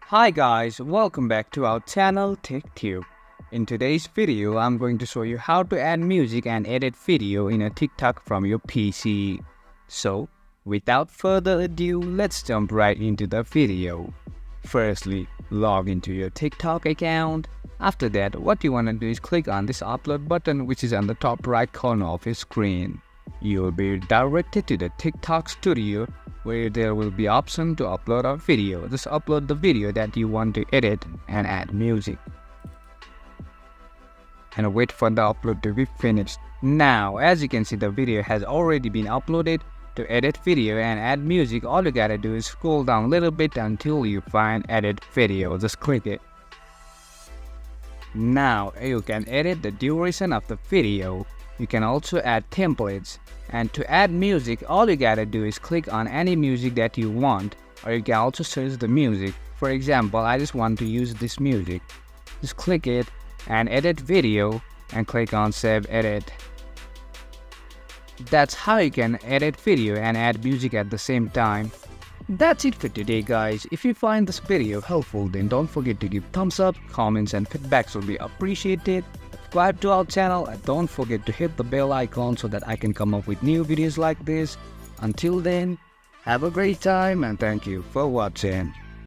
Hi guys, welcome back to our channel TechTube. In today's video, I'm going to show you how to add music and edit video in a TikTok from your PC. So, without further ado, let's jump right into the video. Firstly, log into your TikTok account. After that, what you want to do is click on this upload button which is on the top right corner of your screen. You will be directed to the TikTok studio where there will be option to upload a video. Just upload the video that you want to edit and add music. And wait for the upload to be finished. Now, as you can see, the video has already been uploaded. To edit video and add music, all you gotta do is scroll down a little bit until you find edit video. Just click it. Now, you can edit the duration of the video. You can also add templates. And to add music, all you gotta do is click on any music that you want, or you can also search the music. For example, I just want to use this music. Just click it and edit video and click on save edit. That's how you can edit video and add music at the same time. That's it for today guys. If you find this video helpful, then don't forget to give thumbs up, comments and feedbacks will be appreciated. Subscribe to our channel and don't forget to hit the bell icon so that I can come up with new videos like this. Until then, have a great time and thank you for watching.